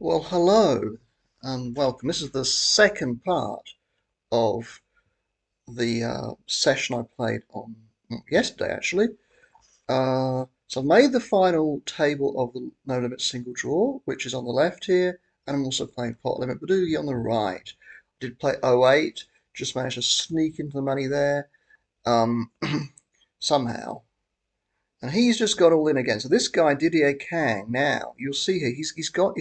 Well, hello and welcome. This is the second part of the session I played on yesterday, actually. So I've made the final table of the No Limit Single Draw, which is on the left here, and I'm also playing Pot Limit Badoogie on the right. I did play 08, just managed to sneak into the money there um, somehow. And he's just got all in again. So this guy, Didier Kang, now, you'll see here, he's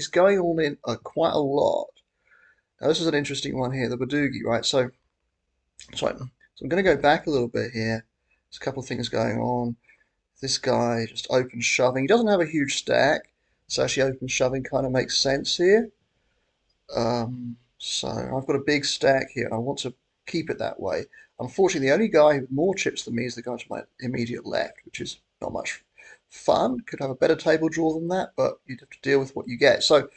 going all in quite a lot. Now this is an interesting one here, the Badoogie, right? So I'm going to go back a little bit here. There's a couple of things going on. This guy just open shoving. He doesn't have a huge stack, so actually open shoving kind of makes sense here. So I've got a big stack here, and I want to keep it that way. Unfortunately, the only guy with more chips than me is the guy to my immediate left, which is not much fun. Could have a better table draw than that, but you'd have to deal with what you get. So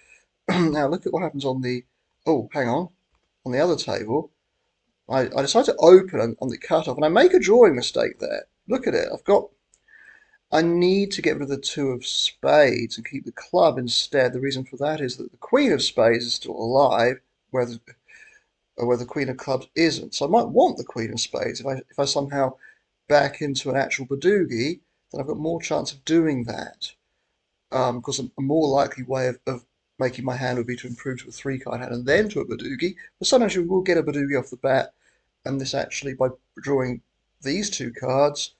now look at what happens on the. Oh, hang on. On the other table, I decide to open on the cutoff, and I make a drawing mistake there. Look at it. I need to get rid of the two of spades and keep the club instead. The reason for that is that the queen of spades is still alive, where the queen of clubs isn't. So I might want the queen of spades. If I somehow back into an actual Badoogie, then I've got more chance of doing that. Because a more likely way of making my hand would be to improve to a three-card hand and then to a Badoogie. But sometimes you will get a Badoogie off the bat, and this actually, by drawing these two cards,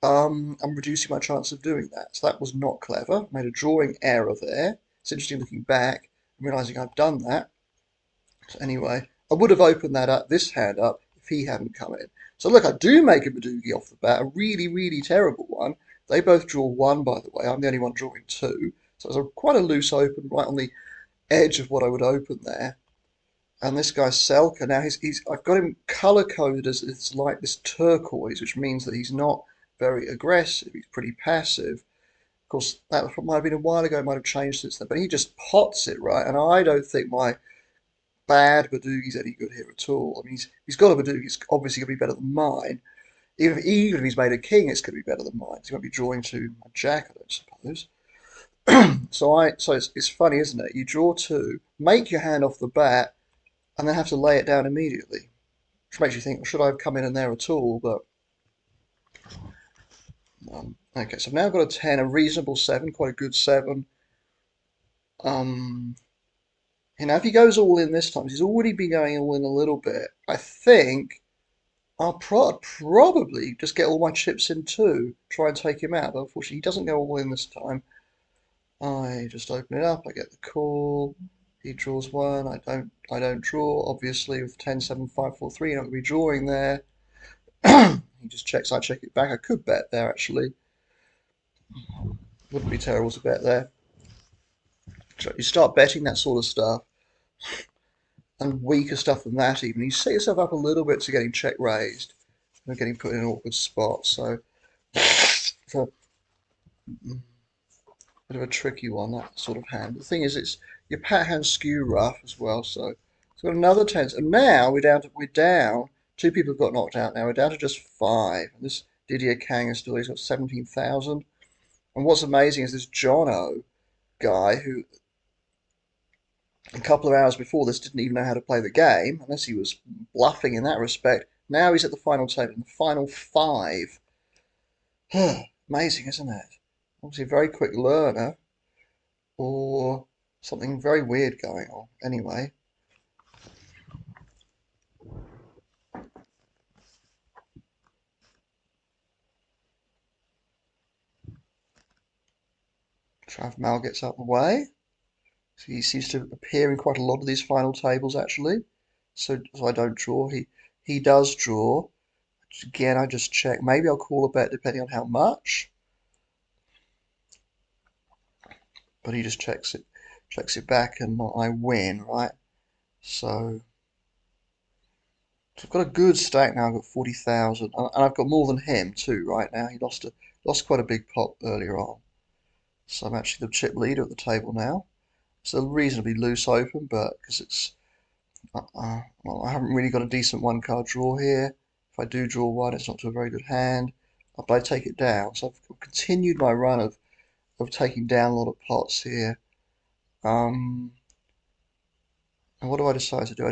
I'm reducing my chance of doing that. So that was not clever. I made a drawing error there. It's interesting looking back and realizing I've done that. So anyway, I would have opened this hand up, if he hadn't come in. So look, I do make a Badoogie off the bat, a really, really terrible one. They both draw one, by the way. I'm the only one drawing two. So it's quite a loose open, right on the edge of what I would open there. And this guy Selka, now I've got him color coded as it's like this turquoise, which means that he's not very aggressive. He's pretty passive. Of course, that might have been a while ago. It might have changed since then. But he just pots it, right? And I don't think my bad Badoogie's any good here at all. I mean, he's got a Badoogie. It's obviously going to be better than mine. Even if he's made a king, it's going to be better than mine. So he won't be drawing to a jack, I don't suppose. So it's funny, isn't it? You draw two, make your hand off the bat, and then have to lay it down immediately. Which makes you think, well, should I have come in there at all? But okay, so I've now got a 10, a reasonable 7, quite a good 7. Um, if he goes all in this time, he's already been going all in a little bit. I think probably just get all my chips in too, try and take him out. But unfortunately, he doesn't go all in this time. I just open it up. I get the call. He draws one. I don't draw. Obviously, with 10, 7, 5, 4, 3, you're not going to be drawing there. He just checks. I check it back. I could bet there actually. Wouldn't be terrible to bet there. So you start betting that sort of stuff, and weaker stuff than that even. You set yourself up a little bit to getting check raised and getting put in an awkward spot. So it's a bit of a tricky one, that sort of hand. The thing is, it's your pat hand skew rough as well. So it's got another 10, and now we're down. Two people have got knocked out. Now we're down to just 5. And this Didier Kang is still. He's got 17,000. And what's amazing is this Jono guy who a couple of hours before this didn't even know how to play the game, unless he was bluffing in that respect. Now he's at the final table, in the final 5. Amazing, isn't it? Obviously a very quick learner, or something very weird going on. Anyway, Trav Mal gets out of the way. So he seems to appear in quite a lot of these final tables, actually. So I don't draw. He does draw. Again, I just check. Maybe I'll call a bet depending on how much. But he just checks it back, and I win, right? So I've got a good stack now. I've got 40,000, and I've got more than him too right now. He lost quite a big pot earlier on, so I'm actually the chip leader at the table now. It's a reasonably loose open, but because well, I haven't really got a decent one card draw here. If I do draw one, it's not to a very good hand, but I take it down. So I've continued my run of taking down a lot of pots here. Um, And what do I decide to do?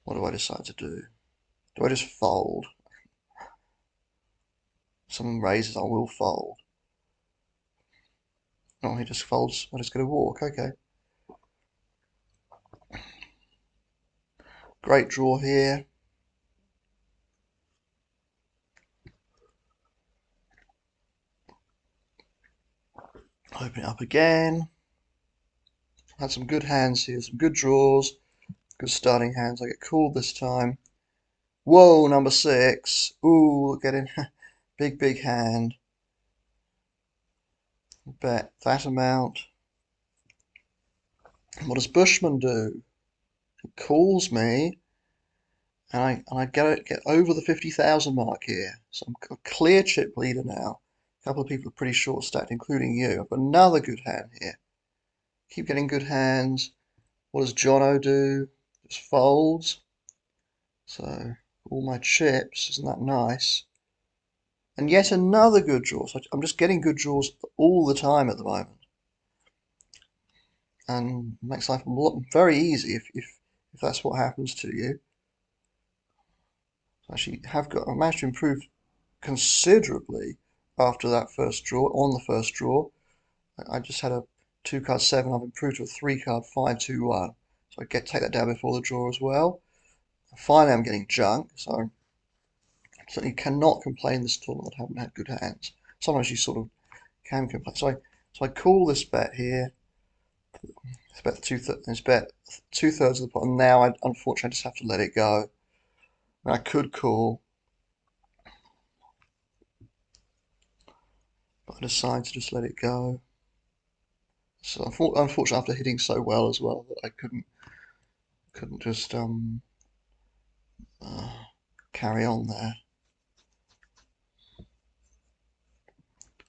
What do I decide to do? Do I just fold? Someone raises, I will fold. Oh, he just folds. I just get a walk. Okay. Great draw here. Open it up again. Had some good hands here, some good draws, good starting hands. I get called this time. Whoa, number 6. Ooh, getting big hand. Bet that amount. What does Bushman do? He calls me, and I get over the 50,000 mark here. So I'm a clear chip leader now. A couple of people are pretty short stacked, including you. I've got another good hand here. Keep getting good hands. What does Jono do? Just folds. So all my chips, isn't that nice? And yet another good draw. So I'm just getting good draws all the time at the moment. And makes life very easy if that's what happens to you. So actually I managed to improve considerably after that first draw, on the first draw. I just had a 2-card 7, I've improved to a 3-card 5-2-1. So I take that down before the draw as well. Finally I'm getting junk, so I certainly cannot complain this tournament that I haven't had good hands. Sometimes you sort of can complain. So I call this bet here. It's bet two-thirds of the pot, and now unfortunately I just have to let it go. I could call, but I decide to just let it go. So unfortunately, after hitting so well as well, that I couldn't just uh, carry on there.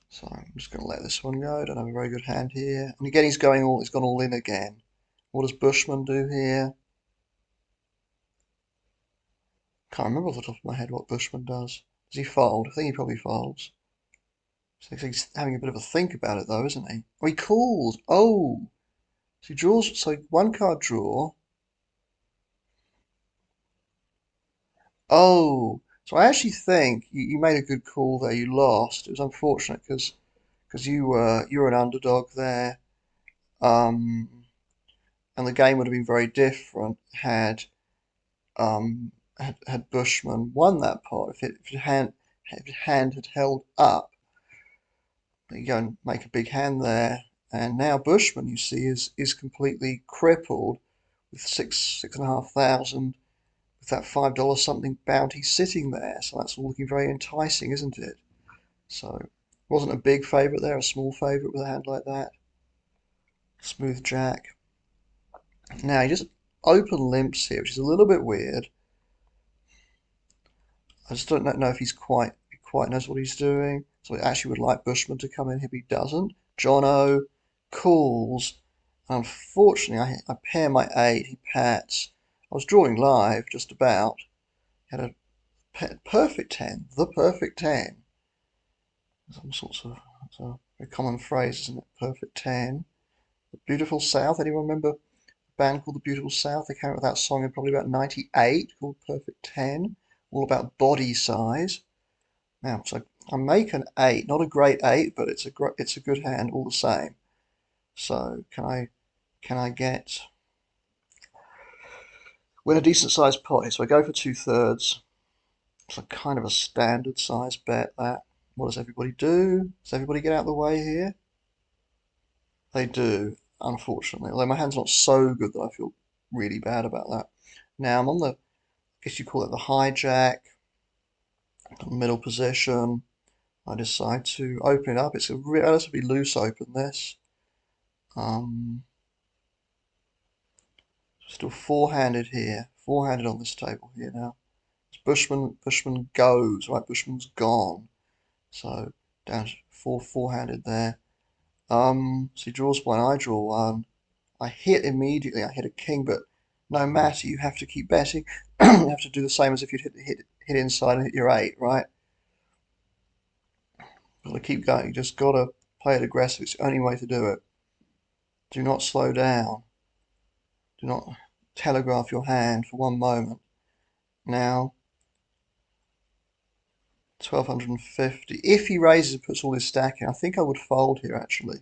So I'm just going to let this one go. Don't have a very good hand here. And again, he's gone all in again. What does Bushman do here? Can't remember off the top of my head what Bushman does. Does he fold? I think he probably folds. So he's having a bit of a think about it though, isn't he? Oh, he calls. Oh, so he draws. So 1-card draw. Oh, so I actually think you made a good call there. You lost. It was unfortunate because you were an underdog there, um, and the game would have been very different had Bushman won that part. If his hand had held up, you go and make a big hand there, and now Bushman, you see, is completely crippled with six and a half thousand with that $5 something bounty sitting there. So that's all looking very enticing, isn't it? So it wasn't a big favourite there, a small favourite with a hand like that. Smooth jack. Now he just open limps here, which is a little bit weird. I just don't know if he quite knows what he's doing. So I actually would like Bushman to come in if he doesn't. Jono calls. Unfortunately, I pair my 8. He pats. I was drawing live just about. Had a perfect 10, the perfect 10. Some sorts of, it's a very common phrase, isn't it? Perfect 10. The Beautiful South. Anyone remember a band called The Beautiful South? They came out with that song in probably about 98 called Perfect 10. All about body size. Now, so I make an 8, not a great 8, but it's a good hand all the same. So can I win a decent sized pot here? So I go for 2/3. It's a kind of a standard size bet that. What does everybody do? Does everybody get out of the way here? They do, unfortunately. Although my hand's not so good that I feel really bad about that. Now I'm on I guess you call it the hijack, middle position. I decide to open it up. It's a relatively loose open, this. Um, Still four-handed here. Four-handed on this table here now. Bushman goes, right? Bushman's gone. So down to four-handed there. So he draws one, I draw one. I hit immediately. I hit a king, but no matter, you have to keep betting. You have to do the same as if you'd hit inside and hit your 8, right? Got to keep going. You just got to play it aggressive. It's the only way to do it. Do not slow down. Do not telegraph your hand for one moment. Now, 1250. If he raises and puts all his stack in, I think I would fold here actually.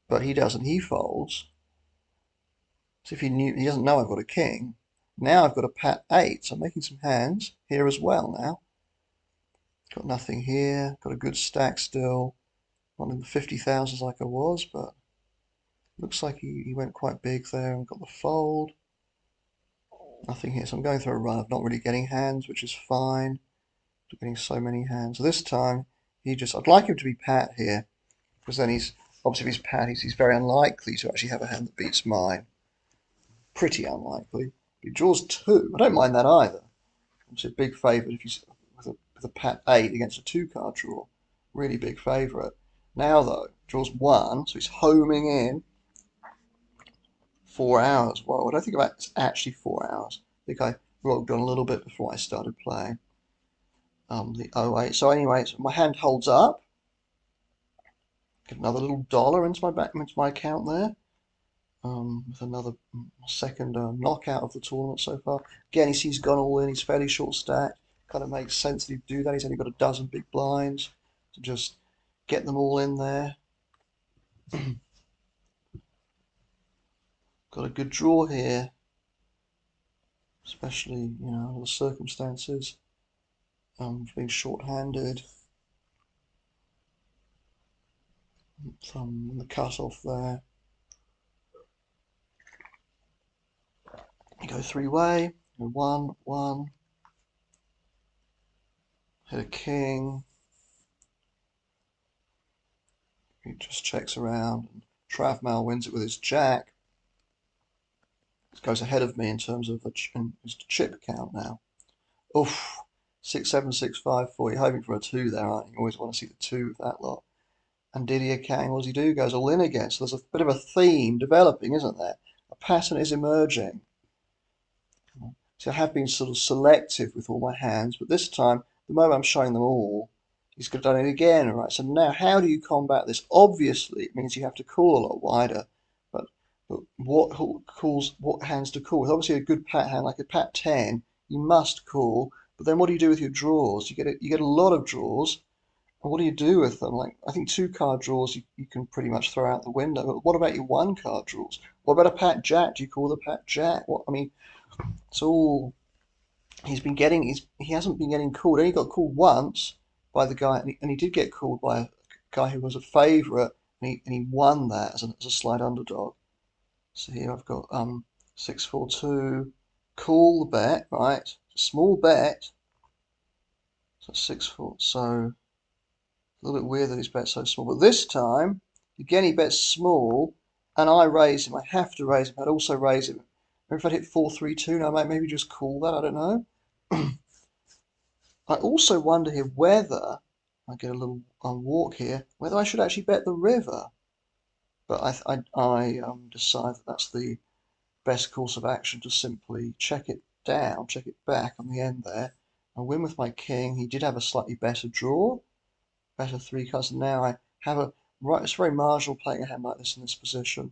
But he doesn't. He folds. So if he doesn't know I've got a king. Now I've got a pat 8, so I'm making some hands here as well now. Got nothing here. Got a good stack still. Not in the 50,000s like I was, but looks like he went quite big there and got the fold. Nothing here. So I'm going through a run of not really getting hands, which is fine. Getting so many hands. So this time, I'd like him to be pat here, because then obviously if he's pat, he's very unlikely to actually have a hand that beats mine. Pretty unlikely. He draws 2. I don't mind that either. It's a big favourite if he's with a pat 8 against a 2-card draw. Really big favourite. Now though, draws 1, so he's homing in 4 hours. Well, I don't think it's actually 4 hours. I think I logged on a little bit before I started playing. The 08. So anyway, my hand holds up. Get another little dollar into my account there. With another second knockout of the tournament so far. Again, he's gone all in. He's fairly short stacked. Kind of makes sense that he'd do that. He's only got a dozen big blinds to just get them all in there. Got a good draw here, especially under the circumstances. Being short-handed. Thumb in the cut-off there. You go 3-way. Go 1, 1. Hit a king. He just checks around, and Travmal wins it with his jack. It goes ahead of me in terms of his chip count now. Oof, 6, 7, 6, 5, 4. You're hoping for a 2 there, aren't you? You always want to see the 2 of that lot. And Didier Kang, what does he do? Goes all in again. So there's a bit of a theme developing, isn't there? A pattern is emerging. So I have been sort of selective with all my hands, but this time, the moment I'm showing them all, he's done it again. Right. So now, how do you combat this? Obviously, it means you have to call a lot wider. But what hands to call? With obviously a good pat hand like a pat 10, you must call. But then what do you do with your draws? You get a lot of draws. And what do you do with them? Like I think 2-card draws you can pretty much throw out the window. But what about your 1-card draws? What about a pat jack? Do you call the pat jack? What I mean, it's all he hasn't been getting called. He only got called once by the guy, and he did get called by a guy who was a favourite, and he won that as a slight underdog. So here I've got 6-4-2, call the bet, right? Small bet. So 6-4. So a little bit weird that he's bet so small, but this time again he bets small, and I raise him. I have to raise him. I'd also raise him. Maybe if I'd hit 4-3-2, now I might maybe just call that. I don't know. I also wonder here whether I get a little walk here, whether I should actually bet the river. But I decide that that's the best course of action to simply check it down, check it back on the end there. I win with my king. He did have a slightly better draw, better 3 cards. Now I have it's very marginal playing a hand like this in this position.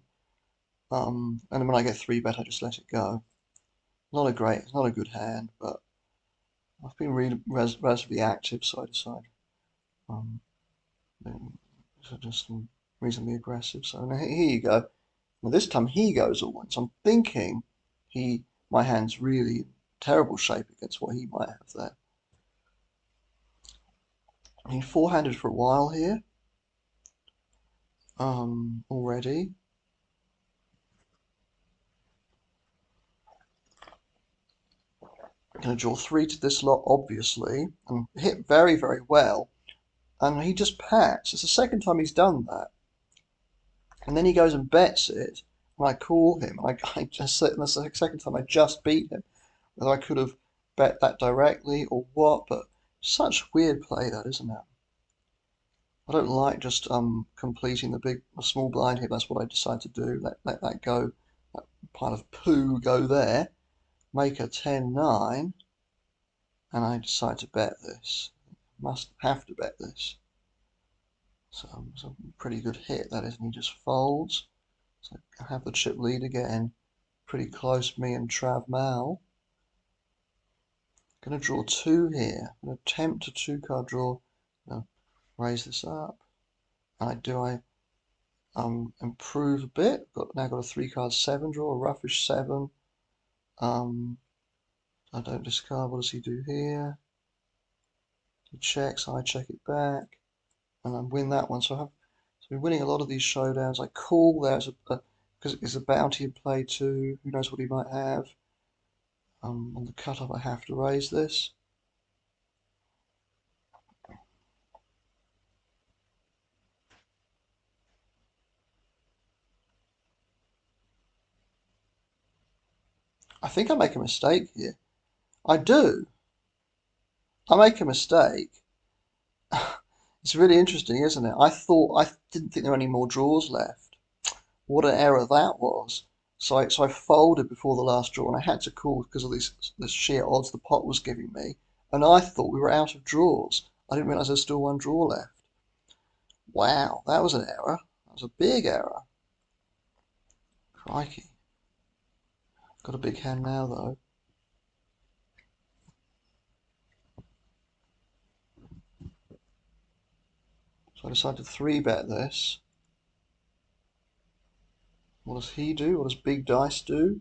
And when I get 3-bet, I just let it go. It's not a good hand, but I've been really relatively active, so I decide so just reasonably aggressive. So now here you go. Now this time he goes all in. So I'm thinking my hand's really in terrible shape against what he might have there. He 4-handed for a while here. Already. I'm going to draw 3 to this lot, obviously, and hit very, very well. And he just pats. It's the second time he's done that. And then he goes and bets it, and I call him. And I just and the second time I just beat him. Whether I could have bet that directly or what, but such weird play that, isn't it? I don't like just completing the small blind here. That's what I decide to do. Let that go, that pile of poo go there. Make a 10-9, and I decide to bet this. Must have to bet this. So it's a pretty good hit, that is, and he just folds. So I have the chip lead again, pretty close, me and Trav Mal. Going to draw two here. I'm going to attempt a two-card draw. Raise this up. I improve a bit. Now got a three-card seven draw, a roughish seven. I don't discard. What does he do here? He checks. I check it back, and I win that one. So we're winning a lot of these showdowns. I call. There's because it's a bounty in play too. Who knows what he might have? On the cutoff, I have to raise this. I think I make a mistake here. I do. I make a mistake. It's really interesting, isn't it? I didn't think there were any more draws left. What an error that was. So I folded before the last draw, and I had to call because of this sheer odds the pot was giving me. And I thought we were out of draws. I didn't realise there's still one draw left. Wow, that was an error. That was a big error. Crikey. Got a big hand now, though. So I decided to three bet this. What does he do? What does big dice do?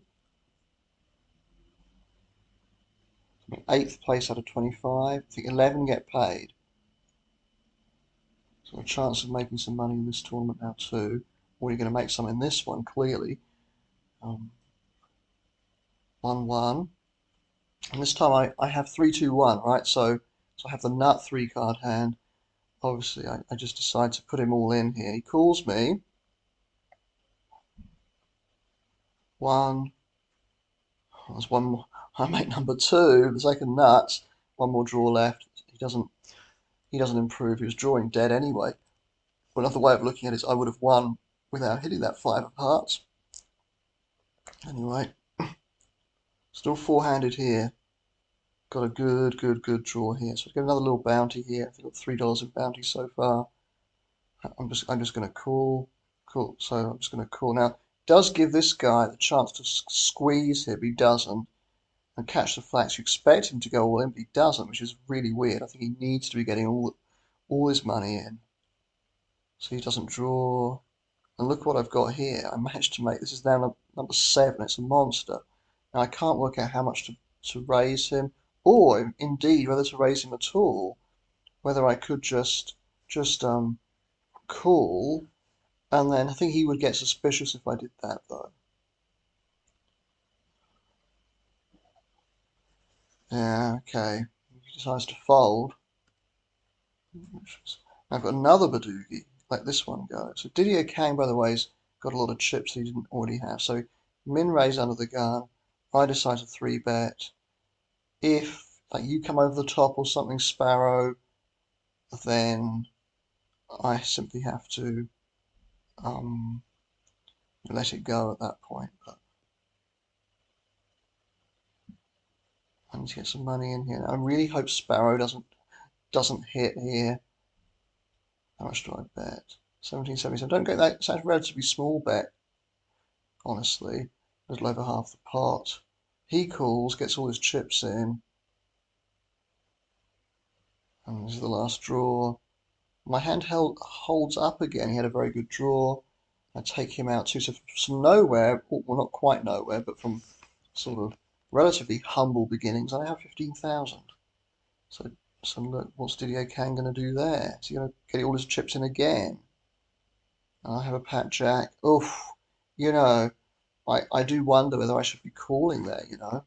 Eighth place out of 25. I think 11 get paid. So a chance of making some money in this tournament now too. Or you're going to make some in this one, clearly. 1-1. And this time I have 3-2-1, right? So I have the nut three card hand. Obviously, I just decide to put him all in here. He calls me. One. There's one more. I make number two, the second nuts. One more draw left. He doesn't improve. He was drawing dead anyway. But another way of looking at it is I would have won without hitting that five of hearts. Anyway, still four-handed here. Got a good draw here. So I get another little bounty here. I've got $3 in bounty so far. I'm just going to call. Cool. So I'm just going to call. Now, it does give this guy the chance to squeeze here, but he doesn't. And catch the flats. You expect him to go all in, but he doesn't, which is really weird. I think he needs to be getting all his money in. So he doesn't draw. And look what I've got here. I managed to make, this is now number 7. It's a monster. Now I can't work out how much to raise him, or indeed whether to raise him at all. Whether I could just call, and then I think he would get suspicious if I did that though. Yeah, okay. He decides to fold. I've got another Badoogie, like this one goes. So Didier Kang, by the way, has got a lot of chips that he didn't already have. So min raise under the gun. I decide to three bet. If like you come over the top or something, Sparrow, then I simply have to let it go at that point. But I need to get some money in here. Now, I really hope Sparrow doesn't hit here. How much do I bet? 1777. Don't get that. It's a relatively small bet, honestly. A little over half the pot. He calls, gets all his chips in. And this is the last draw. My hand holds up again. He had a very good draw. I take him out too. So from nowhere, well, not quite nowhere, but from sort of relatively humble beginnings, I have 15,000. So look, what's Didier Kang going to do there? Is he going to get all his chips in again? And I have a Pat Jack. Oof, you know, I do wonder whether I should be calling there, you know.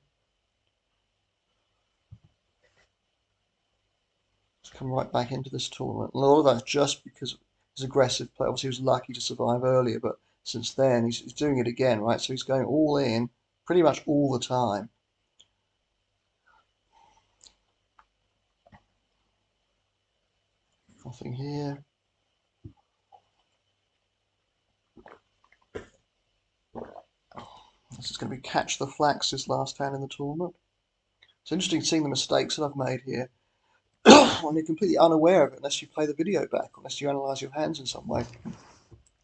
Let's come right back into this tournament. And a lot of that's just because his aggressive play. Obviously, he was lucky to survive earlier, but since then, he's doing it again, right? So he's going all in pretty much all the time. Nothing here. This is going to be catch the flax, this last hand in the tournament. It's interesting seeing the mistakes that I've made here. When you're completely unaware of it unless you play the video back, unless you analyse your hands in some way.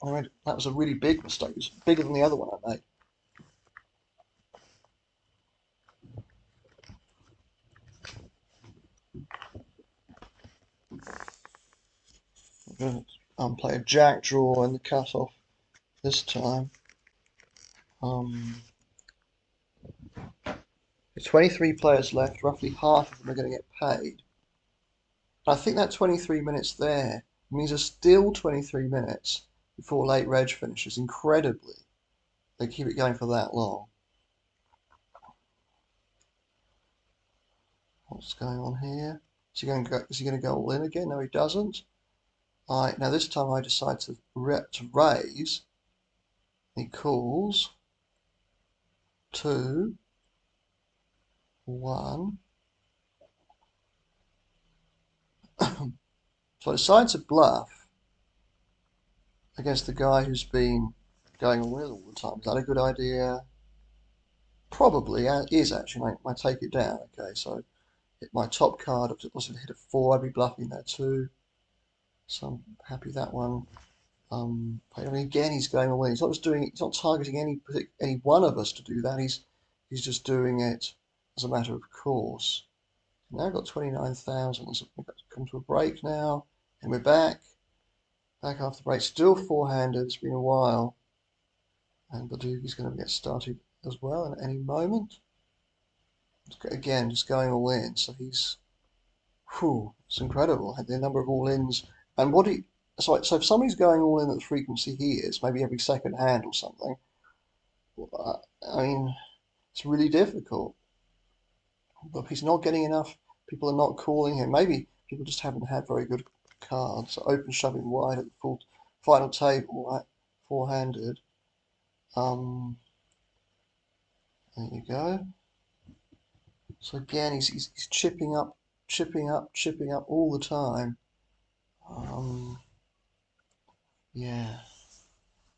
that was a really big mistake. It was bigger than the other one I made. I'm going to play a jack draw in the cutoff this time. There's 23 players left. Roughly half of them are going to get paid. I think that 23 minutes there means there's still 23 minutes before late reg finishes. Incredibly, they keep it going for that long. What's going on here? Is he going to go all in again? No, he doesn't. All right, now this time I decide to raise. He calls 2, 1. So I decide to bluff against the guy who's been going all in all the time. Is that a good idea? Probably is actually. I take it down. Okay, so hit my top card. If it wasn't hit a 4, I'd be bluffing there too. So I'm happy that one. I mean, again, he's going all in. He's not just doing. He's not targeting any one of us to do that. He's just doing it as a matter of course. Now I've got 29,000. So we've got to come to a break now, and we're back. Back after the break. Still four-handed. It's been a while, and Badugi's going to get started as well in any moment. Again, just going all in. So he's, it's incredible. The number of all-ins and so if somebody's going all in at the frequency he is, maybe every second hand or something. I mean, it's really difficult. But if he's not getting enough, people are not calling him. Maybe people just haven't had very good cards. So open shoving wide at the full final table, right? Four-handed. There you go. So again, he's chipping up, chipping up, chipping up all the time. Yeah,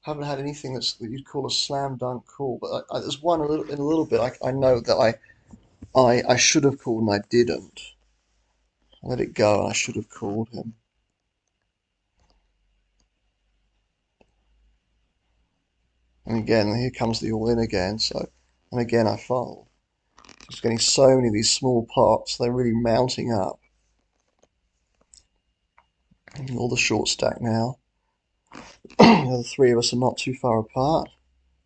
haven't had anything that you'd call a slam dunk call, but there's one in a little bit. I know that I should have called and I didn't. I let it go and I should have called him. And again, here comes the all in again. So, and again I fold. Just getting so many of these small pots. They're really mounting up. And all the short stack now. The other three of us are not too far apart.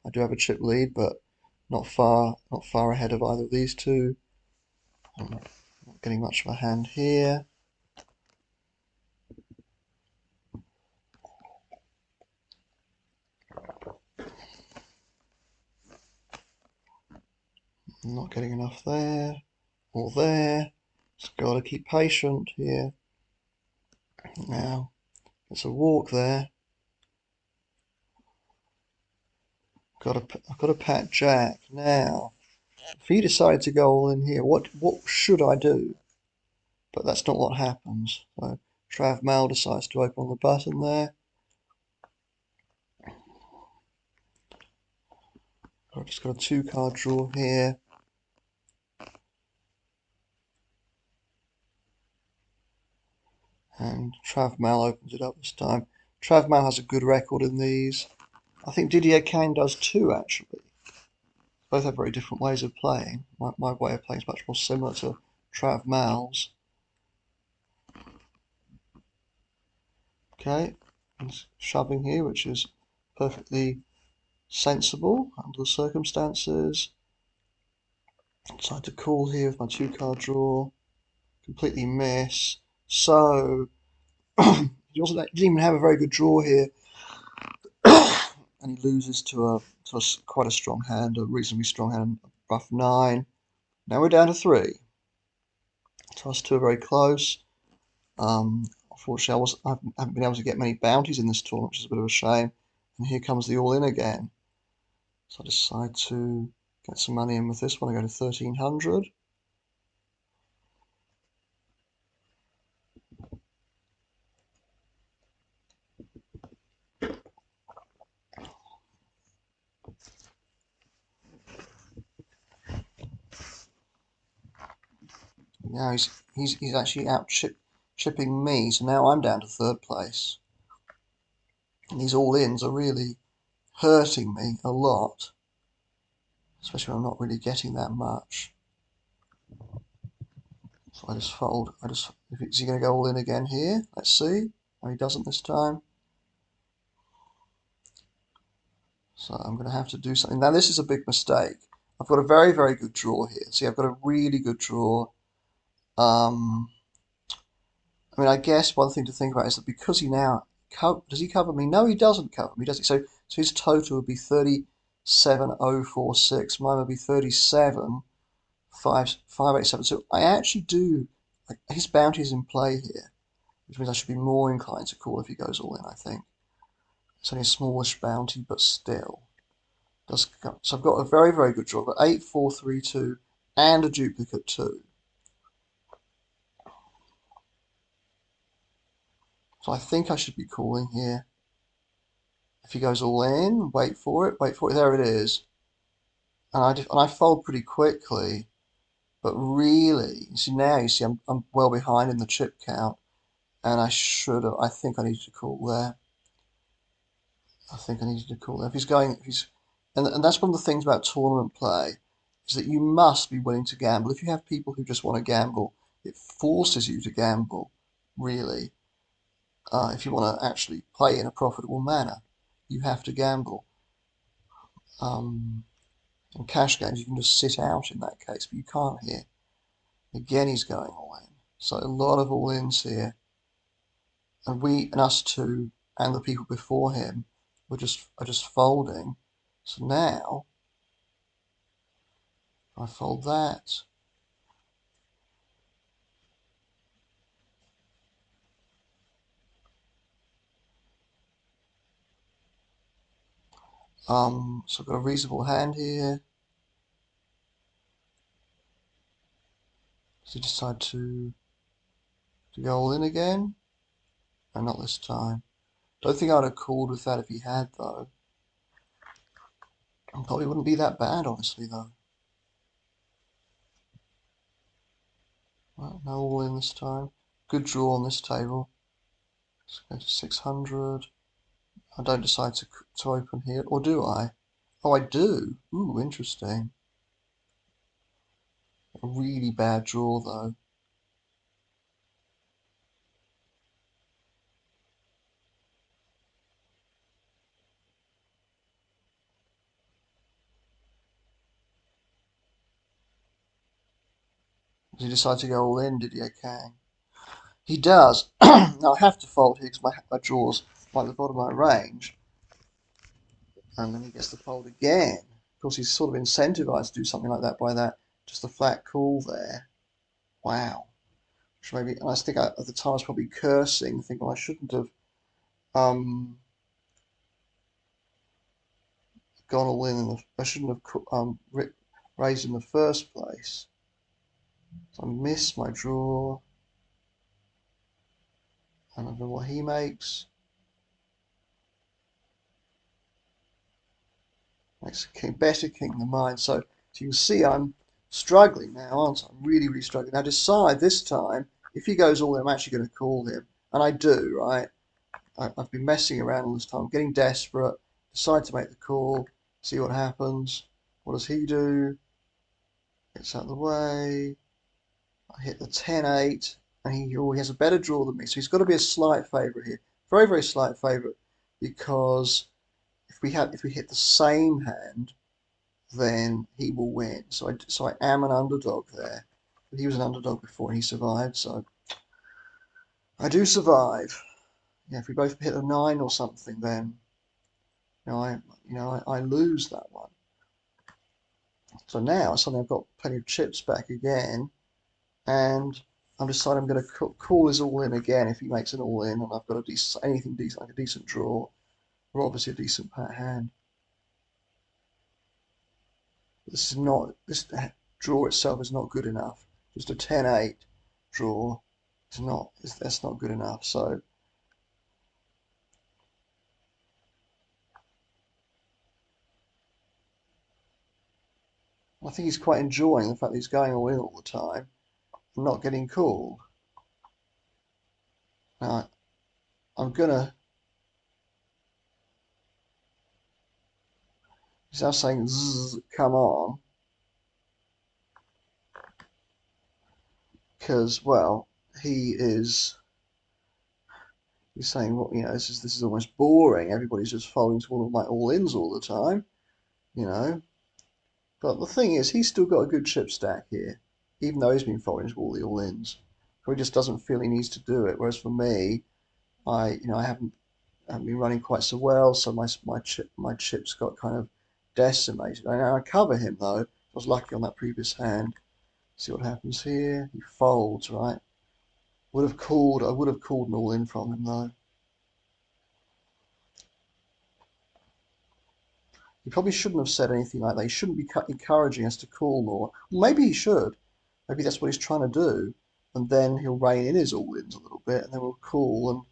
I do have a chip lead, but not far ahead of either of these two. I'm not getting much of a hand here. I'm not getting enough there or there. Just got to keep patient here. Now, it's a walk there. I've got to pat Jack now. If he decided to go all in here, what should I do? But that's not what happens. So Trav Mal decides to open on the button there. I've just got a 2-card draw here. And Trav Mal opens it up this time. Trav Mal has a good record in these. I think Didier Kane does too, actually. Both have very different ways of playing. My way of playing is much more similar to Trav Mal's. Okay, he's shoving here, which is perfectly sensible under the circumstances. Decide to call here with my 2-card draw. Completely miss. So he didn't even have a very good draw here, and he loses to quite a strong hand, a reasonably strong hand, rough 9. Now we're down to 3. Toss 2 are very close. Unfortunately, I haven't been able to get many bounties in this tournament, which is a bit of a shame. And here comes the all-in again. So I decide to get some money in with this one. I go to 1,300. Now he's actually out chipping me, so now I'm down to 3rd place. And these all-ins are really hurting me a lot, especially when I'm not really getting that much. So I just fold. Is he going to go all in again here? Let's see. No, he doesn't this time. So I'm going to have to do something. Now this is a big mistake. I've got a very, very good draw here. See, I've got a really good draw. I mean, I guess one thing to think about is that because he now does he cover me? No, he doesn't cover me, does he? So his total would be 37,046. Mine would be 37,587. So I actually do. His bounty is in play here, which means I should be more inclined to call if he goes all in. I think it's only a smallish bounty, but still. So I've got a very, very good draw. I've got 8, 4, 3, 2, and a duplicate 2. So I think I should be calling here. If he goes all in, wait for it, wait for it. There it is. And I fold pretty quickly. But really, you see, I'm well behind in the chip count, and I should have. I think I needed to call there. I think I needed to call there. And that's one of the things about tournament play, is that you must be willing to gamble. If you have people who just want to gamble, it forces you to gamble, really. If you want to actually play in a profitable manner, you have to gamble. In cash games, you can just sit out in that case, but you can't here. Again, he's going all in. So a lot of all-ins here. And us two, and the people before him, are just folding. So now, I fold that. So I've got a reasonable hand here. Does he decide to go all in again? No, not this time. Don't think I'd have called with that if he had, though. Probably wouldn't be that bad, honestly, though. Well, no all in this time. Good draw on this table. Let's go to 600. I don't decide to open here, or do I? Oh, I do. Ooh, interesting. A really bad draw, though. Did he decide to go all in, did he? Okay. He does. Now I have to fold here because my draw's by the bottom of my range. And then he gets the fold again. Of course, he's sort of incentivized to do something like that by that. Just a flat call there. Wow. Which maybe, and I think at the time I was probably cursing, thinking, well, I shouldn't have gone all in. I shouldn't have raised in the first place. So I miss my draw. I don't know what he makes. Makes a king, better king than mine. So you can see I'm struggling now, aren't I? I'm really, really struggling. Now decide this time, if he goes all in, I'm actually going to call him. And I do, right? I've been messing around all this time, getting desperate, decide to make the call, see what happens. What does he do? Gets out of the way. I hit the 10-8, and he has a better draw than me. So he's got to be a slight favourite here. Very, very slight favourite, because if we hit the same hand, then he will win. So I am an underdog there. But he was an underdog before and he survived, so I do survive. Yeah, if we both hit a 9 or something, then I lose that one. So now suddenly I've got plenty of chips back again, and I'm deciding I'm going to call his all in again if he makes an all in, and I've got anything decent, like a decent draw, or obviously a decent pat hand. This draw itself is not good enough. Just a 10-8 draw that's not good enough. So I think he's quite enjoying the fact that he's going all in all the time and not getting called. Now I'm gonna He's now saying, Zzz, come on, because, well, he is, he's saying, well, you know, this is almost boring. Everybody's just folding to all of my all-ins all the time, you know. But the thing is, he's still got a good chip stack here, even though he's been folding to all the all-ins. So he just doesn't feel he needs to do it. Whereas for me, I haven't been running quite so well, so my chips got kind of decimated. I cover him though. I was lucky on that previous hand. See what happens here. He folds, right? I would have called an all in from him though. He probably shouldn't have said anything like that. He shouldn't be encouraging us to call more. Well, maybe he should. Maybe that's what he's trying to do. And then he'll rein in his all ins a little bit, and then we'll call and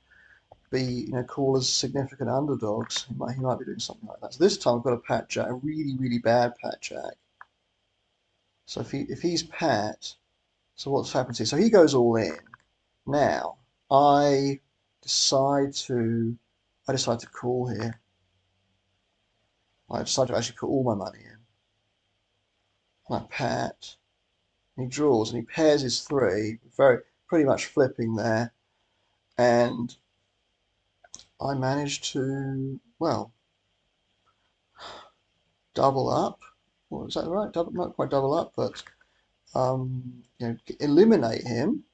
be, call as significant underdogs. He might be doing something like that. So this time I've got a pat jack, a really, really bad pat jack. So if he's pat, so what's happened here? So he goes all in. Now I decide to I decide to call here. I decide to actually put all my money in. And I pat. And he draws and he pairs his three, pretty much flipping there. And I manage to, well, double up. Well, is that right? Double, not quite double up, but eliminate him.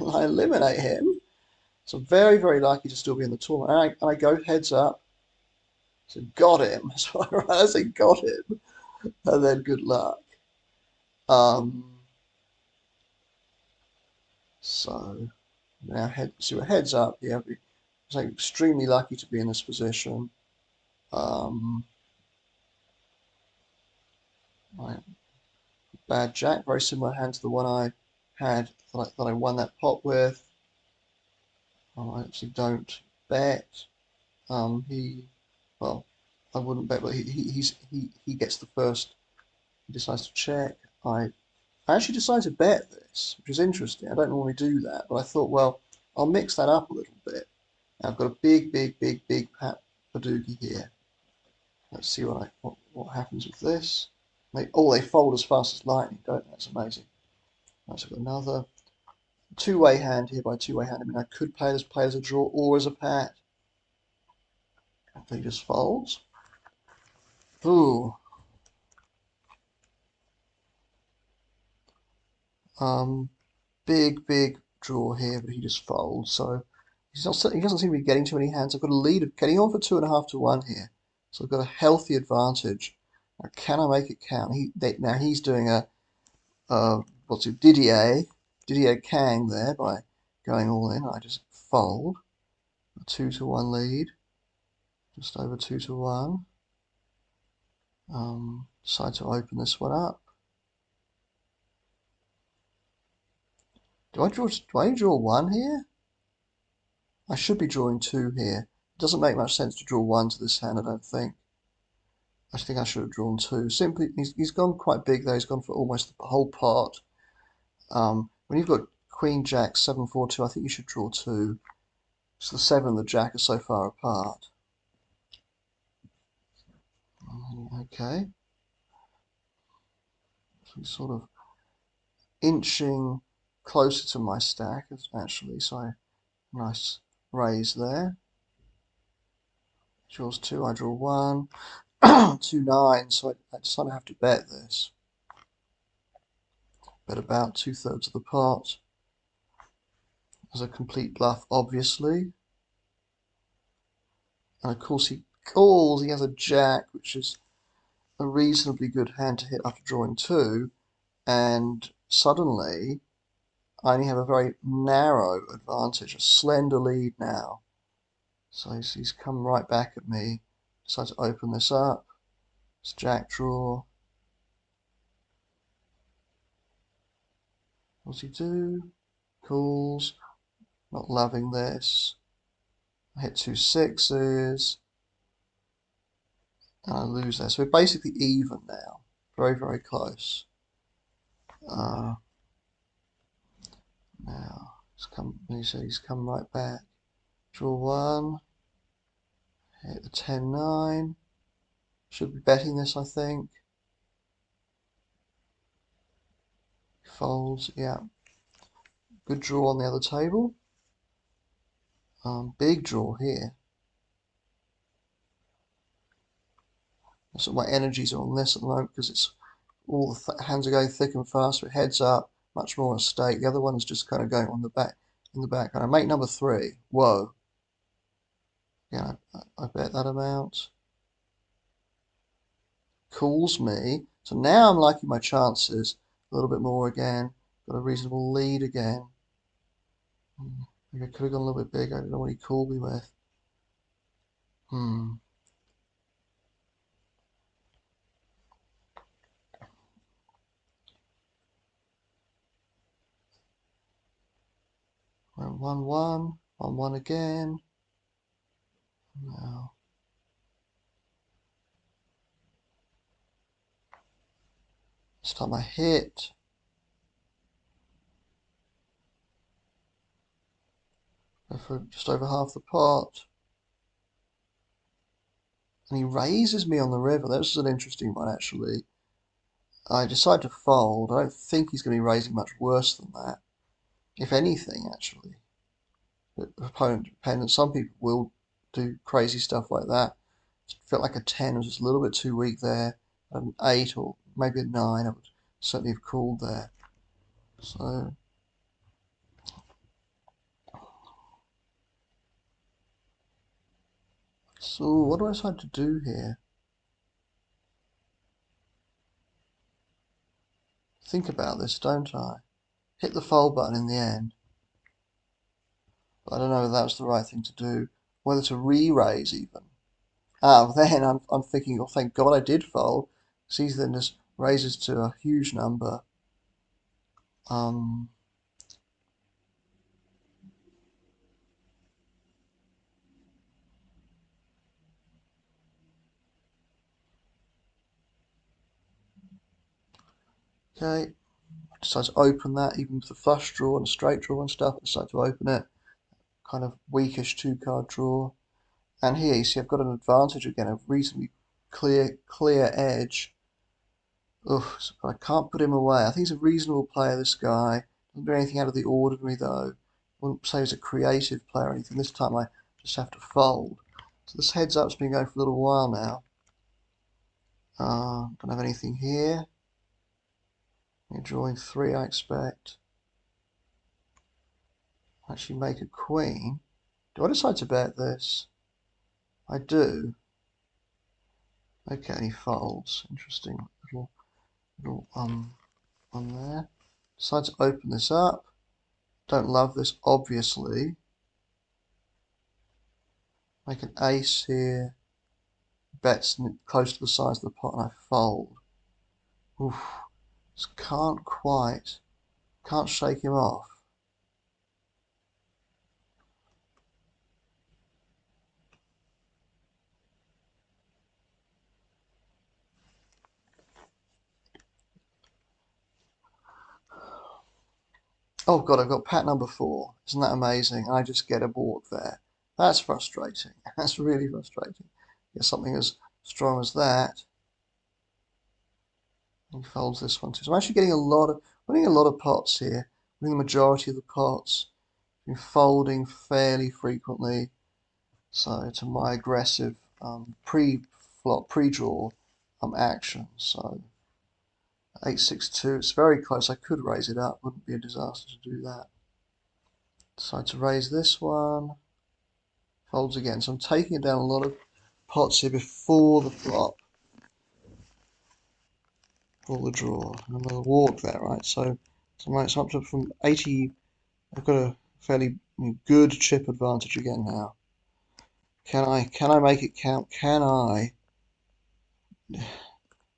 I eliminate him. So very, very lucky to still be in the tournament. And I go heads up. So got him. So I say got him. And then good luck. Um, so now so we're heads up. Yeah, so extremely lucky to be in this position. Um, right, bad jack, very similar hand to the one I had that I won that pot with. I actually don't bet. He, well, I wouldn't bet, but he gets the first. He decides to check. I actually decided to bet this, which is interesting. I don't normally do that, but I thought, well, I'll mix that up a little bit. And I've got a big, big, big, big Pat Padugi here. Let's see what happens with this. They fold as fast as lightning, don't they? That's amazing. Right, so I've got another two-way hand here by two-way hand. I mean, I could play as a draw or as a pat. He just folds. Ooh. Big, big draw here, but he just folds. So he doesn't seem to be getting too many hands. I've got a lead of getting on for 2.5 to 1 here. So I've got a healthy advantage. Now, can I make it count? Now he's doing what's it, Didier Kang there by going all in. I just fold. A 2 to 1 lead. Just over 2 to 1. Decide to open this one up. Do I draw one here? I should be drawing two here. It doesn't make much sense to draw one to this hand, I don't think. I think I should have drawn two. Simply, he's gone quite big though. He's gone for almost the whole pot. When you've got Queen Jack 7-4-2, I think you should draw two. So the 7 and the Jack are so far apart. Okay. So he's sort of inching closer to my stack, actually. So nice raise there. Draws two, I draw one. 2-9, so I decided I have to bet this. Bet about 2/3 of the pot. As a complete bluff, obviously. And of course he calls, he has a jack, which is a reasonably good hand to hit after drawing two. And suddenly, I only have a very narrow advantage, a slender lead now. So he's come right back at me. Decide to open this up. It's jack draw. What does he do? Calls. Not loving this. I hit 2 6s. And I lose there. So we're basically even now. Very, very close. Now, he's come right back. Draw one. Hit the 10-9. Should be betting this, I think. Folds, yeah. Good draw on the other table. Big draw here. So my energies are on this at the moment because it's all the hands are going thick and fast. So it heads up, much more at stake. The other one's just kind of going on the back, in the background. I make number 3. Whoa. Yeah, I bet that amount. Calls me. So now I'm liking my chances a little bit more again. Got a reasonable lead again. Maybe I could have gone a little bit bigger. I don't know what he called me with. Hmm. Went 1-1. 1-1 again. Now. This time I hit. Go for just over half the pot. And he raises me on the river. This is an interesting one, actually. I decide to fold. I don't think he's going to be raising much worse than that. If anything, actually. The opponent dependent. Some people will do crazy stuff like that. It felt like a 10 was just a little bit too weak there. An 8 or maybe a 9 I would certainly have called there. So what do I decide to do here? Think about this, don't I? Hit the fold button in the end. But I don't know whether that was the right thing to do. Whether to re-raise even. Then I'm thinking, oh, thank God I did fold. Sees then just raises to a huge number. Um, okay, decide to open that, even with the flush draw and straight draw and stuff. Decide to open it. Kind of weakish 2-card draw. And here you see I've got an advantage again, a reasonably clear edge. Ugh, but I can't put him away. I think he's a reasonable player, this guy. Doesn't do anything out of the ordinary, though. Wouldn't say he's a creative player or anything. This time I just have to fold. So this heads up's been going for a little while now. Don't have anything here. You're drawing 3, I expect. Actually make a queen. Do I decide to bet this? I do. Okay, he folds. Interesting little on there. Decide to open this up. Don't love this, obviously. Make an ace here. Bets close to the size of the pot, and I fold. Oof. Just can't shake him off. Oh God, I've got pat number 4. Isn't that amazing? I just get a balk there. That's frustrating. That's really frustrating. Get something as strong as that. He folds this one too. So I'm actually winning a lot of pots here. Winning the majority of the pots. Been folding fairly frequently. So to my aggressive pre-flop, pre-draw action. So 8-6-2. It's very close. I could raise it up. Wouldn't be a disaster to do that. Decide to raise this one. Folds again. So I'm taking down a lot of pots here before the flop. For the draw. And the walk there, right? So it's up to from 80. I've got a fairly good chip advantage again now. Can I make it count? Can I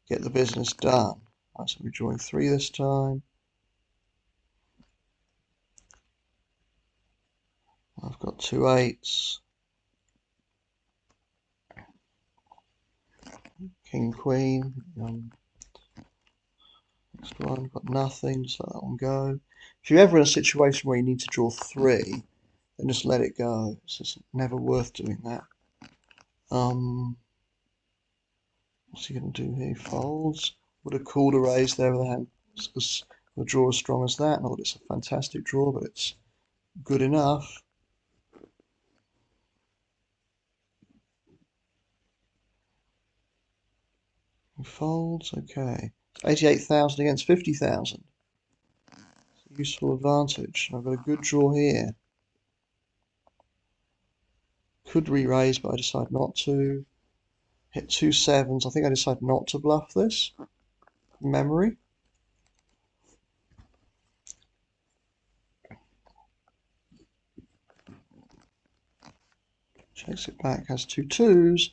get the business done? Right, so we're drawing 3 this time. I've got 2 8s. King, Queen. Next one, got nothing, just let that one go. If you're ever in a situation where you need to draw 3, then just let it go. It's just never worth doing that. What's he going to do here? He folds. Would have called a raise there with a hand. A draw as strong as that. Not that it's a fantastic draw, but it's good enough. He folds. Okay. It's 88,000 against 50,000. Useful advantage. I've got a good draw here. Could re-raise, but I decide not to. Hit 2 7s. I think I decide not to bluff this. Memory. Checks it back. Has 2 2s.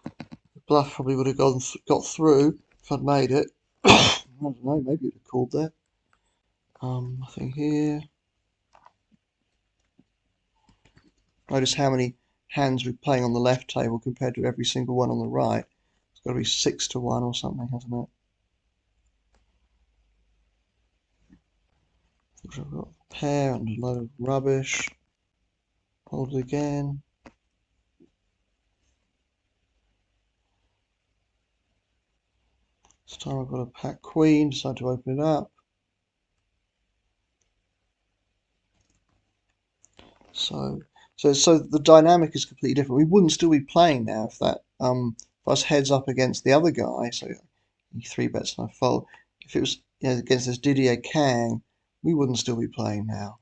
The bluff probably would have got through if I'd made it. I don't know. Maybe it'd have called there. Nothing here. Notice how many hands we're playing on the left table compared to every single one on the right. It's got to be 6 to 1 or something, hasn't it? I've got a pair and a load of rubbish. Hold it again. This time I've got a pack queen, decide to open it up. So the dynamic is completely different. We wouldn't still be playing now if that if I was heads up against the other guy, so he 3 bets and I fold. If it was against this Didier Kang, we wouldn't still be playing now.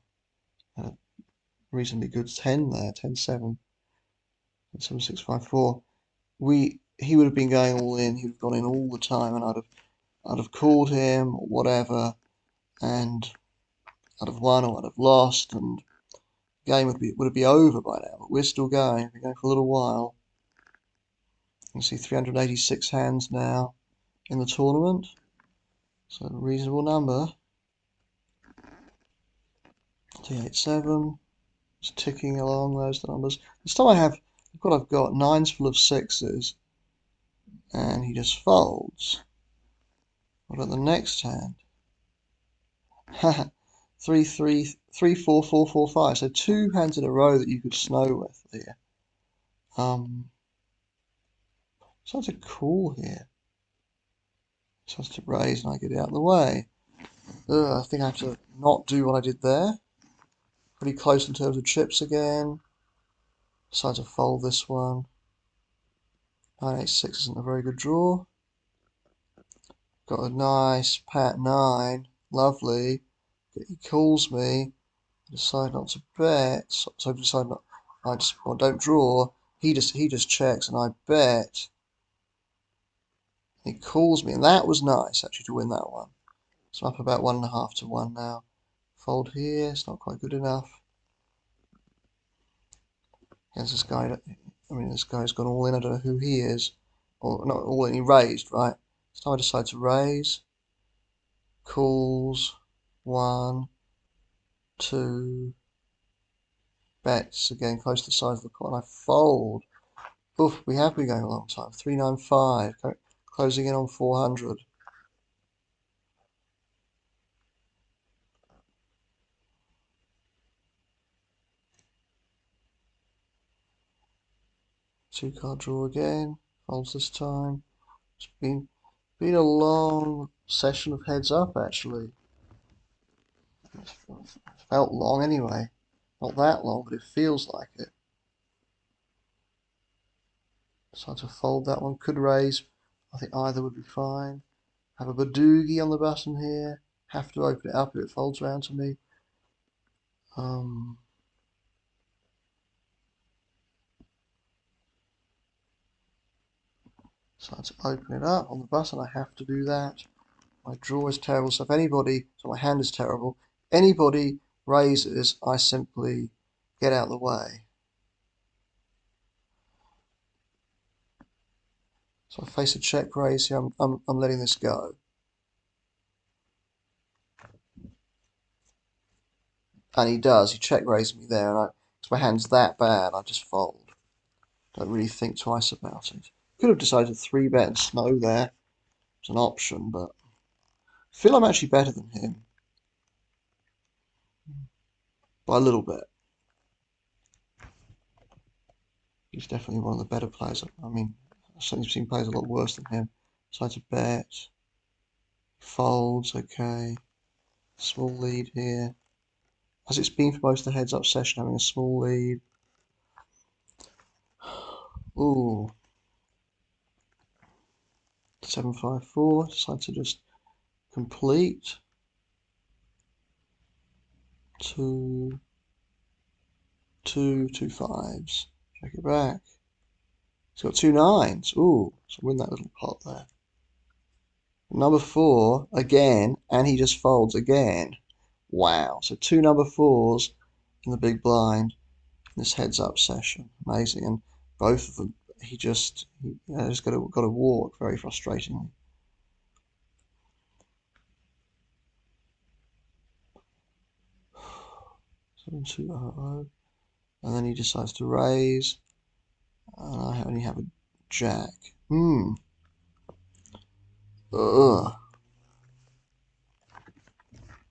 Reasonably good 10 there, 10-7, 7-6-5-4. He would have been going all in. He would have gone in all the time, and I'd have called him or whatever, and I'd have won or I'd have lost, and the game would be over by now. But we're still going. We've been going for a little while. You can see 386 hands now in the tournament, so a reasonable number. 387. Just ticking along those numbers. This time I've got 9s full of 6s, and he just folds. What about the next hand? 3 3 3 4 4 4 5. So 2 hands in a row that you could snow with here. Sounds a call here. Sounds to raise and I get it out of the way. I think I have to not do what I did there. Pretty close in terms of chips again. Decide to fold this one. 986 isn't a very good draw. Got a nice pat 9. Lovely. He calls me. I decide not to bet. So I decide not. Don't draw. He just checks and I bet. He calls me, and that was nice actually to win that one. So I'm up about 1.5 to 1 now. Fold here. It's not quite good enough. There's this guy. This guy's gone all in. I don't know who he is. Or not all in. He raised, right? So I decide to raise. Calls. 1, 2. Bets again, close to the size of the pot. And I fold. Oof, we have been going a long time. 395. Closing in on 400. Two-card draw again. Folds this time. It's been a long session of heads up actually. It felt long anyway. Not that long, but it feels like it. Decide to fold that one. Could raise. I think either would be fine. Have a Badoogie on the button here. Have to open it up if it folds around to me. Decide to open it up on the button. I have to do that. My draw is terrible, so my hand is terrible. Anybody raises, I simply get out of the way. So I face a check raise here. I'm letting this go. And he does. He check raised me there, and because my hand's that bad, I just fold. Don't really think twice about it. Could have decided to 3-bet and snow there. It's an option, but I feel I'm actually better than him by a little bit. He's definitely one of the better players. I mean, Something seems plays a lot worse than him. Decides to bet. Folds, okay. Small lead here. As it's been for most of the heads up session, having a small lead. Ooh. 7-5-4. Decide to just complete. 2, 2, 2 5s. Check it back. He's got 2 9s. Ooh, so win that little pot there. Number 4 again, and he just folds again. Wow. So 2 number 4s in the big blind in this heads up session. Amazing. And both of them, he just got to walk. Very frustratingly. 7-2-0-0. And then he decides to raise. And I only have a jack. Ugh.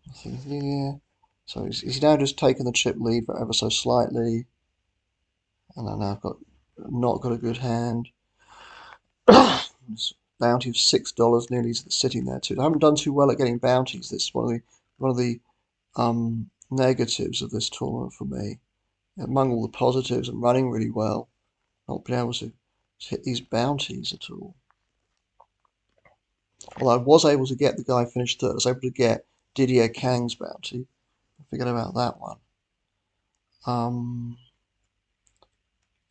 Nothing here. So he's now just taken the chip lead but ever so slightly. And I now not got a good hand. Bounty of $6 nearly sitting there too. I haven't done too well at getting bounties. This is one of the negatives of this tournament for me. Among all the positives and running really well, not being able to hit these bounties at all. Although I was able to get the guy finished third. I was able to get Didier Kang's bounty. Forget about that one.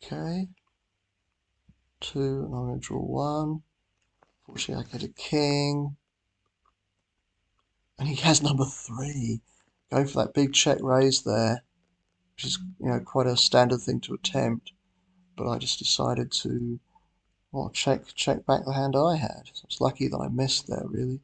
Okay. 2, and I'm going to draw 1. Fortunately, I get a king. And he has number 3. Going for that big check raise there, which is quite a standard thing to attempt. But I just decided to check back the hand I had. So it's lucky that I missed there, really.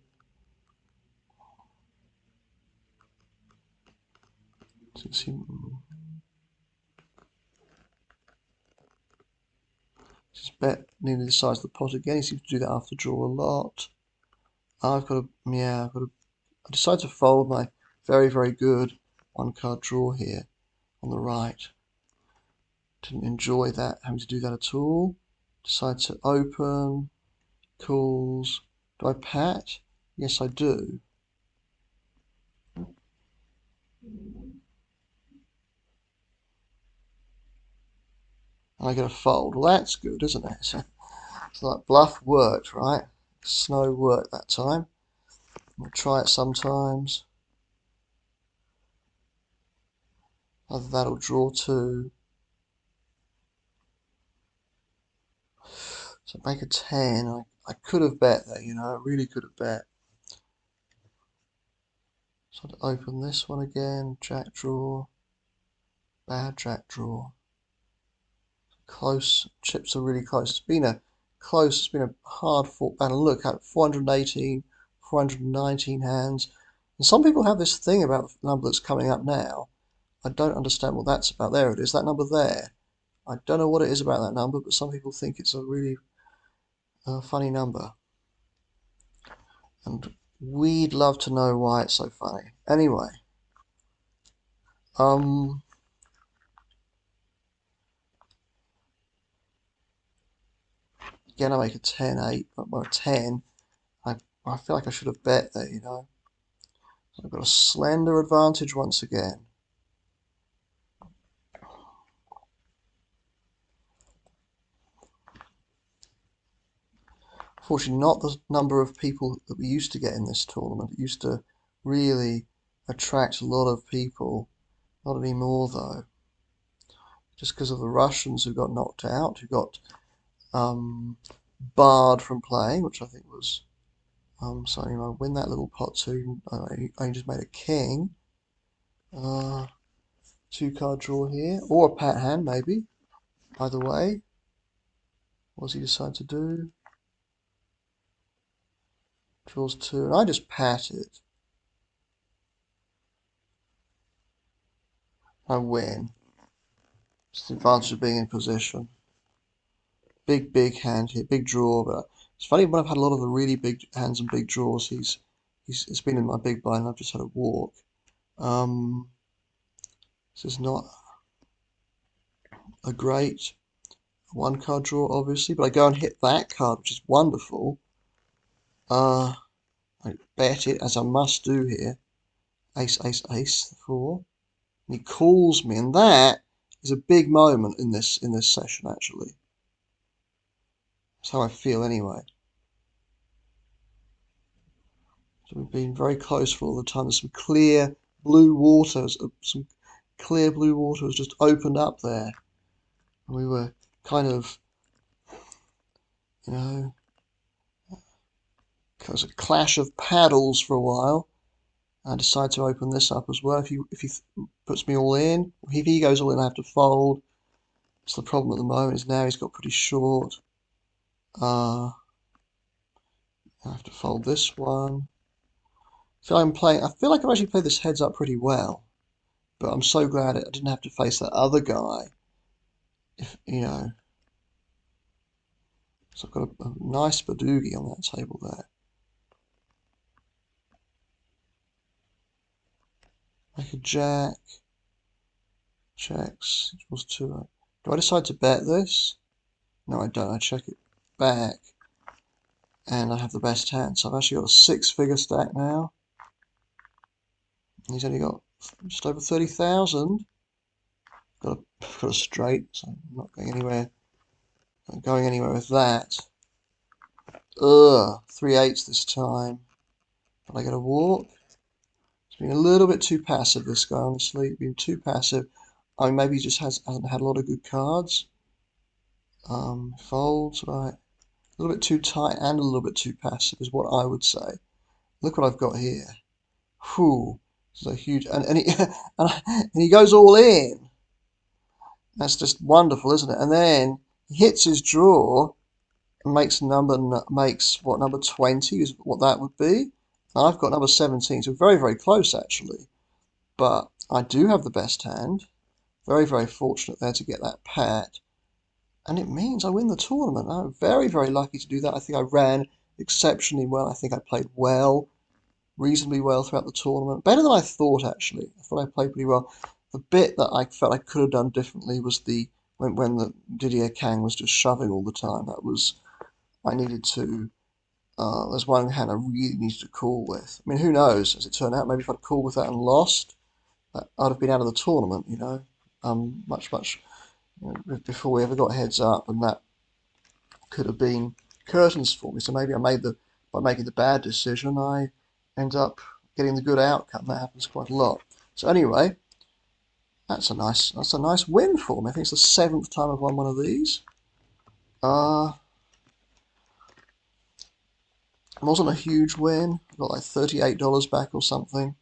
Just bet nearly the size of the pot again. He seems to do that after draw a lot. I decided to fold my very, very good 1-card draw here on the right. Didn't enjoy that, having to do that at all. Decide to open, calls. Do I pat? Yes, I do. And I get a fold. Well, that's good, isn't it? So like bluff worked, right? Snow worked that time. We'll try it sometimes. Either that or draw 2. So make a 10. I could have bet there, I really could have bet. So I'd open this one again, jack draw, bad jack draw. Close, chips are really close. It's been a hard fought battle. Look at 418, 419 hands. And some people have this thing about the number that's coming up now. I don't understand what that's about. There it is, that number there. I don't know what it is about that number, but some people think it's a really funny number. And we'd love to know why it's so funny. Anyway, again I make a 10-8, but a 10. I feel like I should have bet there, So I've got a slender advantage once again. Fortunately, not the number of people that we used to get in this tournament. It used to really attract a lot of people. Not anymore, though. Just because of the Russians who got knocked out, who got barred from playing, which I think was... so anyway, I win that little pot too. I just made a king. 2-card draw here, or a pat hand maybe. Either way. What does he decide to do? Draws 2, and I just pat it. I win. It's the advantage of being in position. Big hand here, big draw, but it's funny when I've had a lot of the really big hands and big draws, it's been in my big blind and I've just had a walk. This is not a great a one card draw, obviously, but I go and hit that card, which is wonderful. I bet it, as I must do here. Ace, ace, ace, 4. And he calls me, and that is a big moment in this session, actually. That's how I feel anyway. So we've been very close for all the time. There's some clear blue waters, some clear blue water has just opened up there. And we were kind of, you know, it was a clash of paddles for a while. I decide to open this up as well. If he puts me all in, if he goes all in, I have to fold. So the problem at the moment is now he's got pretty short. I have to fold this one. So I feel like I've actually played this heads up pretty well, but I'm so glad I didn't have to face that other guy. If you know, so I've got a nice Badoogie on that table there. Make a jack. Checks. It was 2. Do I decide to bet this? No, I don't. I check it back, and I have the best hand. So I've actually got a 6-figure stack now. And he's only got just over 30,000. Got a straight, so I'm not going anywhere. Not going anywhere with that. Ugh, 3/8 this time. But I get a walk. It's been a little bit too passive, this guy, honestly. Been too passive. I mean, maybe he just hasn't had a lot of good cards. Folds, right. A little bit too tight and a little bit too passive is what I would say. Look what I've got here. Whew. This is a huge... And he, and he goes all in. That's just wonderful, isn't it? And then he hits his draw and makes number 20 is what that would be. And I've got number 17, so very, very close actually. But I do have the best hand. Very, very fortunate there to get that pat. And it means I win the tournament. I'm very, very lucky to do that. I think I ran exceptionally well. I think I played well, reasonably well throughout the tournament. Better than I thought, actually. I thought I played pretty well. The bit that I felt I could have done differently was when the Didier Kang was just shoving all the time. That was, I needed to, there's one hand I really needed to call with. I mean, who knows, as it turned out, maybe if I'd called with that and lost, I'd have been out of the tournament, you know. Much, much, you know, before we ever got heads up, and that could have been curtains for me. So maybe by making the bad decision, I end up getting the good outcome. That happens quite a lot. So anyway, that's a nice win for me. I think it's the 7th time I've won one of these. It wasn't a huge win. I got like $38 back or something.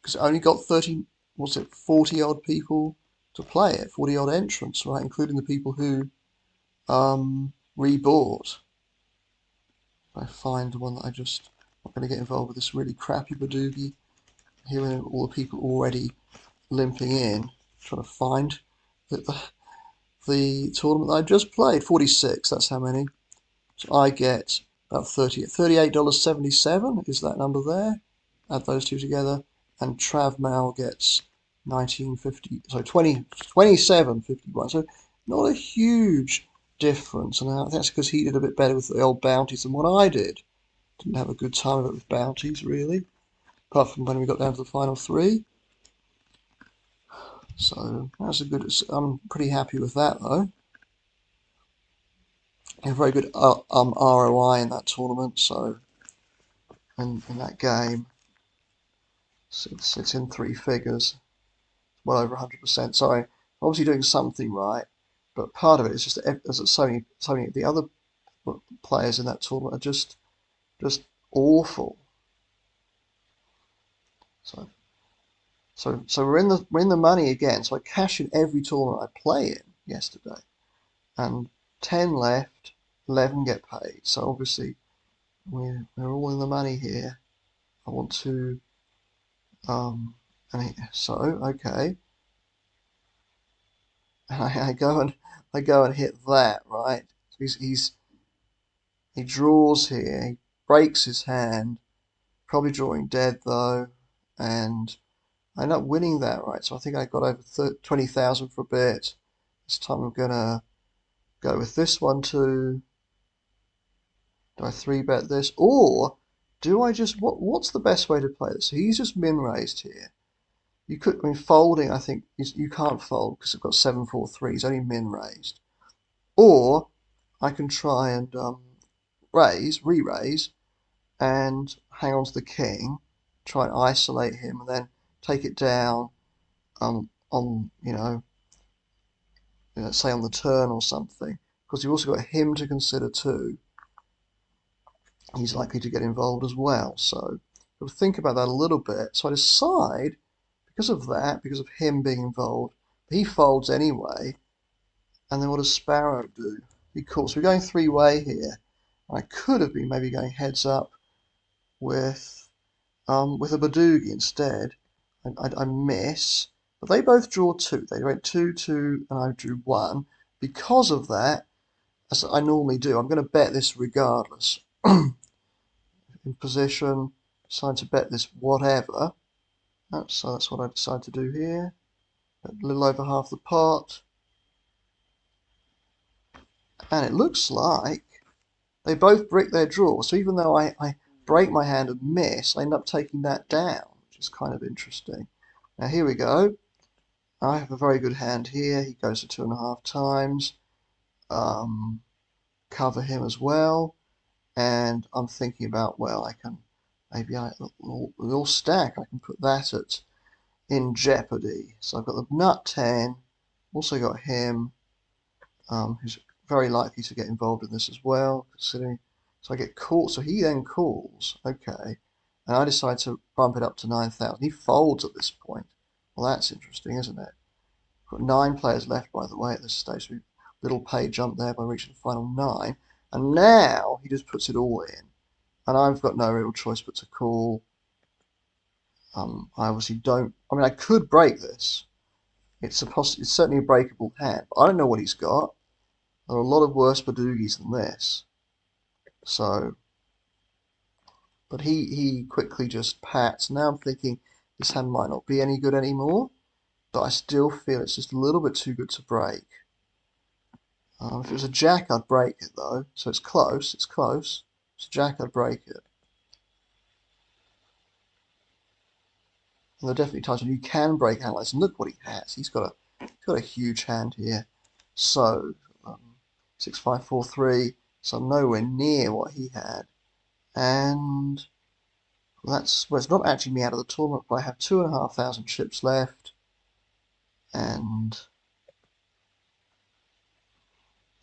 Because I only got 40 odd people to play it, 40 odd entrants, right, including the people who rebought. I find one that I'm not going to get involved with this really crappy Badoogie. Hearing all the people already limping in, trying to find the tournament that I just played. 46, that's how many. So I get about $38.77 is that number there. Add those two together, and Trav Mal gets 27.51. So not a huge difference, and I think that's because he did a bit better with the old bounties than what I did. Didn't have a good time of it with bounties, really, apart from when we got down to the final 3. So that's a good. I'm pretty happy with that though. A very good ROI in that tournament. So in that game, it's in 3 figures, well over 100%. So I'm obviously doing something right, but part of it is just there's so many of the other players in that tournament are just awful. So we're in the money again. So I cash in every tournament I play in yesterday, and 10 left, 11 get paid. So obviously we're all in the money here. I want to okay, and I go and hit that, right. So he draws here. He breaks his hand, probably drawing dead though, and I end up winning that, right. So I think I got over 20,000 for a bit. This time I'm gonna go with this one too. Do I 3-bet this, or do I just what's the best way to play this? So he's just min raised here. You could, I mean, folding. I think you can't fold because I've got 7-4-3. He's only min raised. Or I can try and re-raise, and hang on to the king, try and isolate him, and then take it down on say on the turn or something. Because you've also got him to consider too. He's likely to get involved as well. So you've got to think about that a little bit. So I decide, because of that, because of him being involved, he folds anyway. And then what does Sparrow do? He calls. So we're going three-way here. I could have been maybe going heads up with a Badoogie instead. I miss, but they both draw 2. They went 2-2, and I drew 1. Because of that, as I normally do, I'm going to bet this regardless. In position, decide to bet this whatever. So that's what I decide to do here. A little over half the pot. And it looks like they both brick their draw. So even though I break my hand and miss, I end up taking that down, which is kind of interesting. Now here we go. I have a very good hand here. He goes to 2.5 times. Cover him as well. And I'm thinking about, well, I can maybe a little stack. I can put that in jeopardy. So I've got the nut 10. Also got him, who's very likely to get involved in this as well, considering. So I get caught. So he then calls. Okay. And I decide to bump it up to 9,000. He folds at this point. Well, that's interesting, isn't it? Got 9 players left, by the way, at this stage. So little pay jump there by reaching the final 9. And now he just puts it all in. And I've got no real choice but to call. I obviously don't. I mean, I could break this. It's certainly a breakable hand. But I don't know what he's got. There are a lot of worse Badoogies than this. So, but he quickly just pats. Now I'm thinking this hand might not be any good anymore, but I still feel it's just a little bit too good to break. If it was a jack, I'd break it though. So it's close. It's close. If it's a jack, I'd break it. And there are definitely times when you can break hand like this. And look what he has. He's got a huge hand here. So 6-5-4-3. So I'm nowhere near what he had. And well, it's not actually me out of the tournament, but I have 2,500 chips left. And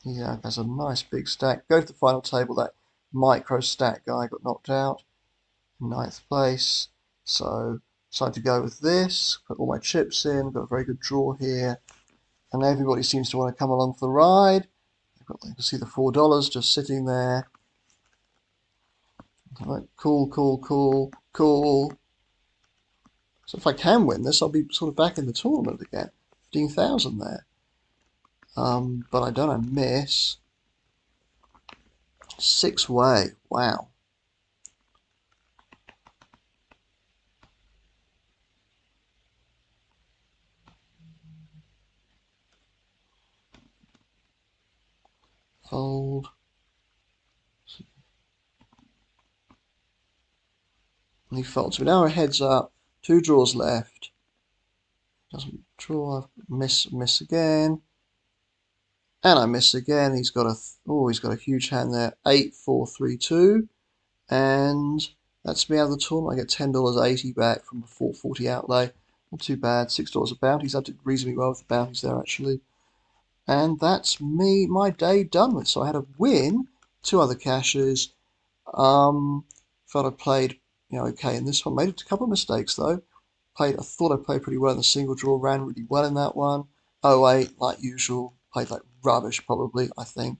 yeah, has a nice big stack. Go to the final table. That micro stack guy got knocked out in 9th place. So decided to go with this. Put all my chips in. Got a very good draw here. And everybody seems to want to come along for the ride. You can see the $4 just sitting there. Right, cool. So if I can win this, I'll be sort of back in the tournament again. 15,000 there. But I don't. I miss. 6-way. Wow. Fold. And he folds. So now our heads up. 2 draws left. Doesn't draw. Miss again. And I miss again. He's got a huge hand there. 8-4-3-2. And that's me out of the tournament. I get $10.80 back from a $4.40 outlay. Not too bad. $6 of bounties. I did reasonably well with the bounties there actually. And that's my day done with. So I had a win, 2 other cashes. Felt I played okay in this one. Made a couple of mistakes though. I thought I played pretty well in the single draw. Ran really well in that one. 0-8 like usual. Played like rubbish probably, I think.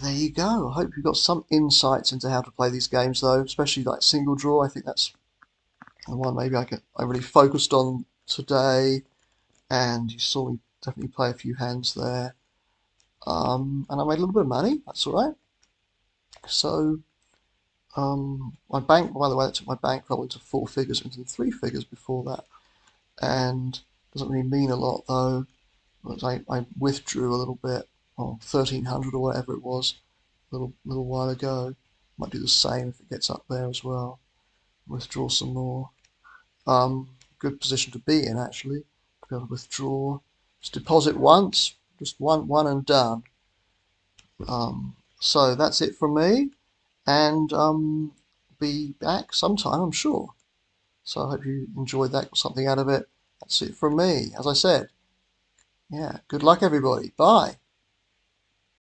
There you go. I hope you've got some insights into how to play these games, though, especially like single draw. I think that's the one maybe I really focused on today, and you saw me definitely play a few hands there. And I made a little bit of money. That's all right. So my bank, by the way, that took my bankroll into 4 figures, into 3 figures before that, and doesn't really mean a lot though. I withdrew a little bit, or 1300 or whatever it was, a little while ago. Might do the same if it gets up there as well. Withdraw some more. Good position to be in actually. To be able to withdraw. Just deposit once, just one and done. So that's it from me, and be back sometime, I'm sure. So I hope you enjoyed that, got something out of it. That's it from me. As I said, yeah, good luck everybody. Bye.